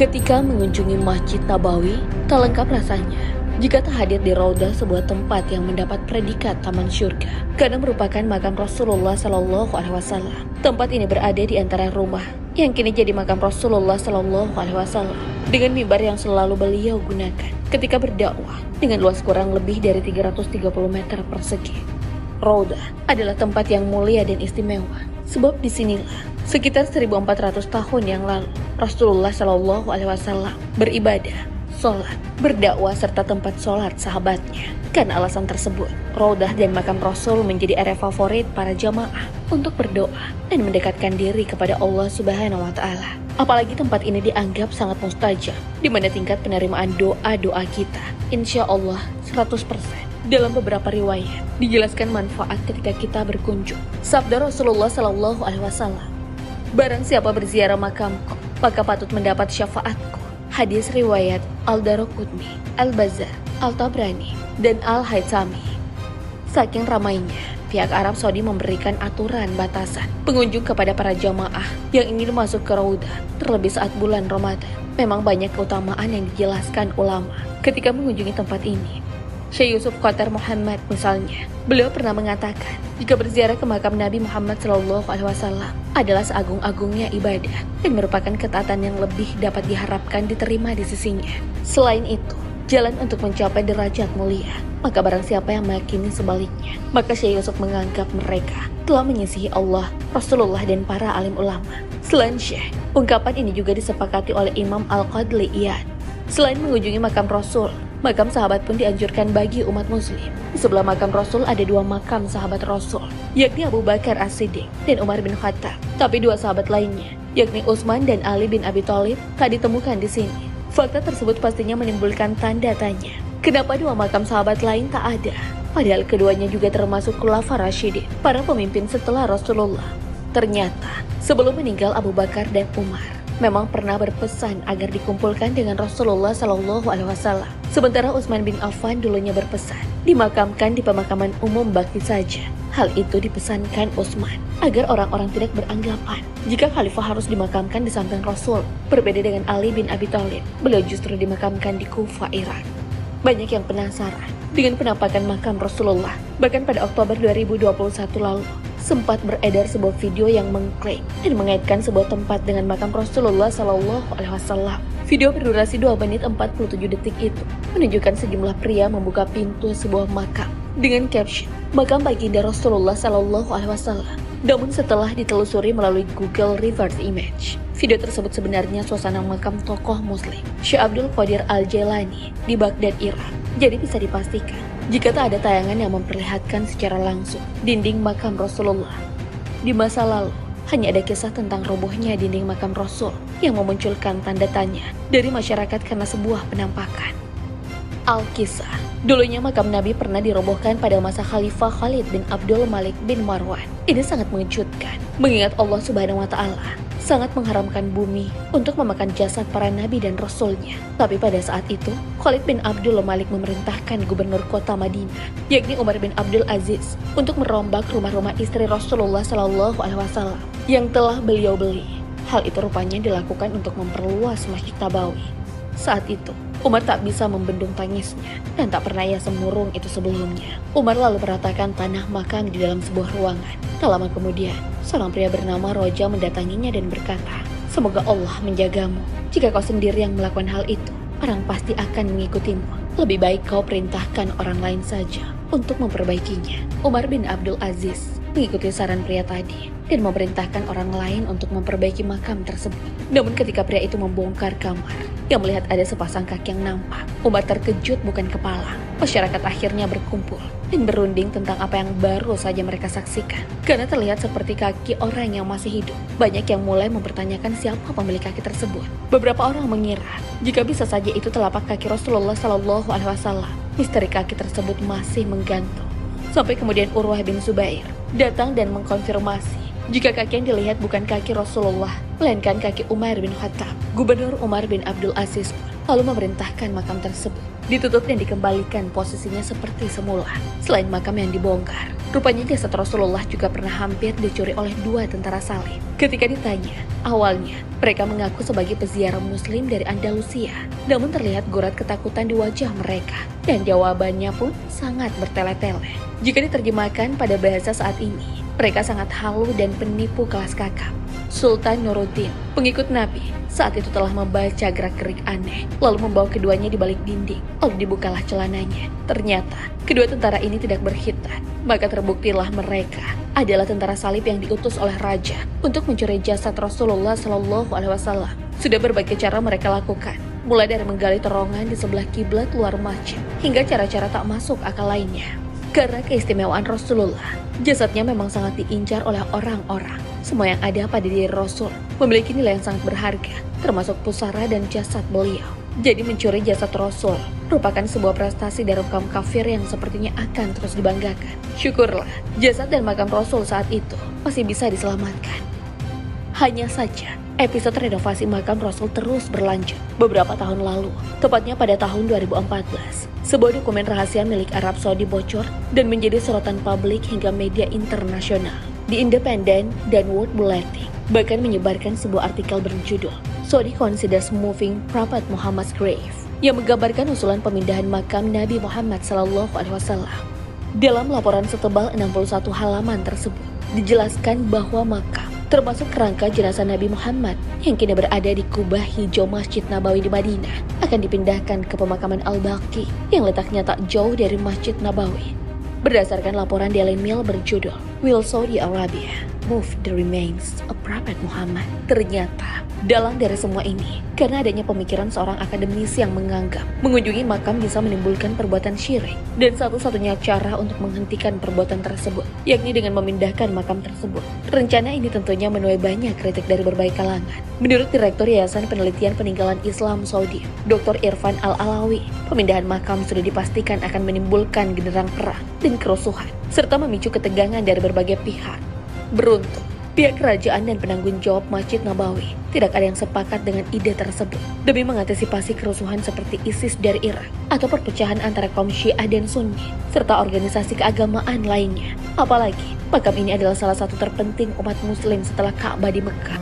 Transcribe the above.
Ketika mengunjungi Masjid Nabawi, tak lengkap rasanya jika tak hadir di Raudah, sebuah tempat yang mendapat predikat Taman Syurga karena merupakan makam Rasulullah Shallallahu Alaihi Wasallam. Tempat ini berada di antara rumah yang kini jadi makam Rasulullah Shallallahu Alaihi Wasallam dengan mimbar yang selalu beliau gunakan ketika berdakwah dengan luas kurang lebih dari 330 meter persegi. Raudah adalah tempat yang mulia dan istimewa, sebab disinilah sekitar 1400 tahun yang lalu Rasulullah Shallallahu Alaihi Wasallam beribadah, sholat, berdakwah serta tempat sholat sahabatnya. Karena alasan tersebut, Raudah dan makam Rasul menjadi area favorit para jamaah untuk berdoa dan mendekatkan diri kepada Allah Subhanahu wa Ta'ala. Apalagi tempat ini dianggap sangat mustajab, di mana tingkat penerimaan doa-doa kita insya Allah 100%. Dalam beberapa riwayat dijelaskan manfaat ketika kita berkunjung. Sabda Rasulullah Shallallahu Alaihi Wasallam, "Barang siapa berziarah makamku, maka patut mendapat syafaatku." Hadis riwayat Al-Daraqutni, Al-Bazzar, Al-Tabrani, dan Al-Haythami. Saking ramainya, pihak Arab Saudi memberikan aturan batasan pengunjung kepada para jamaah yang ingin masuk ke Raudah, terlebih saat bulan Ramadan. Memang banyak keutamaan yang dijelaskan ulama ketika mengunjungi tempat ini. Syekh Yusuf Qatar Muhammad misalnya, beliau pernah mengatakan, jika berziarah ke makam Nabi Muhammad SAW adalah seagung-agungnya ibadah dan merupakan ketaatan yang lebih dapat diharapkan diterima di sisinya. Selain itu, jalan untuk mencapai derajat mulia, maka barang siapa yang meyakini sebaliknya, maka Syekh Yusuf menganggap mereka telah menyisihi Allah, Rasulullah, dan para alim ulama. Selain Syekh, ungkapan ini juga disepakati oleh Imam Al-Qadli Iyad. Selain mengunjungi makam Rasul, makam sahabat pun dianjurkan bagi umat muslim. Di sebelah makam Rasul ada dua makam sahabat Rasul, yakni Abu Bakar As-Siddiq dan Umar bin Khattab. Tapi dua sahabat lainnya, yakni Utsman dan Ali bin Abi Thalib, tak ditemukan di sini. Fakta tersebut pastinya menimbulkan tanda tanya. Kenapa dua makam sahabat lain tak ada? Padahal keduanya juga termasuk Khulafa Rasyidin, para pemimpin setelah Rasulullah. Ternyata, sebelum meninggal Abu Bakar dan Umar, memang pernah berpesan agar dikumpulkan dengan Rasulullah Shallallahu Alaihi Wasallam. Sementara Utsman bin Affan dulunya berpesan dimakamkan di pemakaman umum Baqi saja. Hal itu dipesankan Utsman agar orang-orang tidak beranggapan jika khalifah harus dimakamkan di samping Rasul. Berbeda dengan Ali bin Abi Thalib, beliau justru dimakamkan di Kufah, Irak. Banyak yang penasaran dengan penampakan makam Rasulullah. Bahkan pada Oktober 2021 lalu, sempat beredar sebuah video yang mengklaim dan mengaitkan sebuah tempat dengan makam Rasulullah Shallallahu Alaihi Wasallam. Video berdurasi 2 menit 47 detik itu menunjukkan sejumlah pria membuka pintu sebuah makam dengan caption "Makam baginda Rasulullah Shallallahu Alaihi Wasallam". Namun setelah ditelusuri melalui Google Reverse Image, video tersebut sebenarnya suasana makam tokoh Muslim Syekh Abdul Qadir Al-Jailani di Baghdad, Irak. Jadi bisa dipastikan jika tak ada tayangan yang memperlihatkan secara langsung dinding makam Rasulullah. Di masa lalu, hanya ada kisah tentang robohnya dinding makam Rasul yang memunculkan tanda tanya dari masyarakat karena sebuah penampakan. Al-Kisah, dulunya makam Nabi pernah dirobohkan pada masa Khalifah Khalid bin Abdul Malik bin Marwan. Ini sangat mengejutkan, mengingat Allah Subhanahu wa Ta'ala sangat mengharamkan bumi untuk memakan jasad para nabi dan rasulnya. Tapi pada saat itu, Khalid bin Abdul Malik memerintahkan gubernur kota Madinah, yakni Umar bin Abdul Aziz, untuk merombak rumah-rumah istri Rasulullah Shallallahu Alaihi Wasallam yang telah beliau beli. Hal itu rupanya dilakukan untuk memperluas Masjid Nabawi. Saat itu, Umar tak bisa membendung tangisnya dan tak pernah ia semurung itu sebelumnya. Umar lalu meratakan tanah makam di dalam sebuah ruangan. Tak lama kemudian, seorang pria bernama Roja mendatanginya dan berkata, "Semoga Allah menjagamu. Jika kau sendiri yang melakukan hal itu, orang pasti akan mengikutimu. Lebih baik kau perintahkan orang lain saja untuk memperbaikinya." Umar bin Abdul Aziz mengikuti saran pria tadi dan memerintahkan orang lain untuk memperbaiki makam tersebut. Namun ketika pria itu membongkar kamar yang melihat ada sepasang kaki yang nampak, Umar terkejut bukan kepala. Masyarakat akhirnya berkumpul dan berunding tentang apa yang baru saja mereka saksikan. Karena terlihat seperti kaki orang yang masih hidup, banyak yang mulai mempertanyakan siapa pemilik kaki tersebut. Beberapa orang mengira jika bisa saja itu telapak kaki Rasulullah Shallallahu Alaihi Wasallam. Misteri kaki tersebut masih menggantung. Sampai kemudian Urwah bin Zubair datang dan mengkonfirmasi jika kaki yang dilihat bukan kaki Rasulullah, melainkan kaki Umar bin Khattab. Gubernur Umar bin Abdul Aziz lalu memerintahkan makam tersebut ditutup dan dikembalikan posisinya seperti semula. Selain makam yang dibongkar, rupanya jasad Rasulullah juga pernah hampir dicuri oleh 2 tentara salib. Ketika ditanya, awalnya mereka mengaku sebagai peziarah muslim dari Andalusia, namun terlihat gurat ketakutan di wajah mereka, dan jawabannya pun sangat bertele-tele. Jika diterjemahkan pada bahasa saat ini, mereka sangat halu dan penipu kelas kakap. Sultan Nuruddin, pengikut Nabi, saat itu telah membaca gerak-gerik aneh, lalu membawa keduanya di balik dinding, lalu dibukalah celananya. Ternyata, kedua tentara ini tidak berkhitan, maka terbuktilah mereka adalah tentara salib yang diutus oleh raja untuk mencuri jasad Rasulullah SAW. Sudah berbagai cara mereka lakukan, mulai dari menggali terowongan di sebelah kiblat luar masjid, hingga cara-cara tak masuk akal lainnya. Karena keistimewaan Rasulullah, jasadnya memang sangat diincar oleh orang-orang. Semua yang ada pada diri Rasul memiliki nilai yang sangat berharga, termasuk pusara dan jasad beliau. Jadi mencuri jasad Rasul merupakan sebuah prestasi dari kaum kafir yang sepertinya akan terus dibanggakan. Syukurlah, jasad dan makam Rasul saat itu masih bisa diselamatkan. Hanya saja, episode renovasi makam Rasul terus berlanjut. Beberapa tahun lalu, tepatnya pada tahun 2014, sebuah dokumen rahasia milik Arab Saudi bocor dan menjadi sorotan publik hingga media internasional. The Independent dan World Bulletin bahkan menyebarkan sebuah artikel berjudul Saudi Considers Moving Prophet Muhammad's Grave, yang menggambarkan usulan pemindahan makam Nabi Muhammad SAW. Dalam laporan setebal 61 halaman tersebut, dijelaskan bahwa makam termasuk kerangka jenazah Nabi Muhammad yang kini berada di kubah hijau Masjid Nabawi di Madinah akan dipindahkan ke pemakaman Al-Baqi yang letaknya tak jauh dari Masjid Nabawi. Berdasarkan laporan Daily Mail berjudul Will Saudi Arabia Move the Remains of Prophet Muhammad? Ternyata dalang dari semua ini karena adanya pemikiran seorang akademisi yang menganggap mengunjungi makam bisa menimbulkan perbuatan syirik, dan satu-satunya cara untuk menghentikan perbuatan tersebut yakni dengan memindahkan makam tersebut. Rencana ini tentunya menuai banyak kritik dari berbagai kalangan. Menurut Direktur Yayasan Penelitian Peninggalan Islam Saudi, Dr. Irfan Al-Alawi, pemindahan makam sudah dipastikan akan menimbulkan genderang perang dan kerusuhan serta memicu ketegangan dari berbagai pihak. Beruntung, pihak kerajaan dan penanggung jawab Masjid Nabawi tidak ada yang sepakat dengan ide tersebut demi mengantisipasi kerusuhan seperti ISIS dari Irak atau perpecahan antara kaum Syiah dan Sunni serta organisasi keagamaan lainnya. Apalagi, makam ini adalah salah satu terpenting umat muslim setelah Ka'bah di Mekah.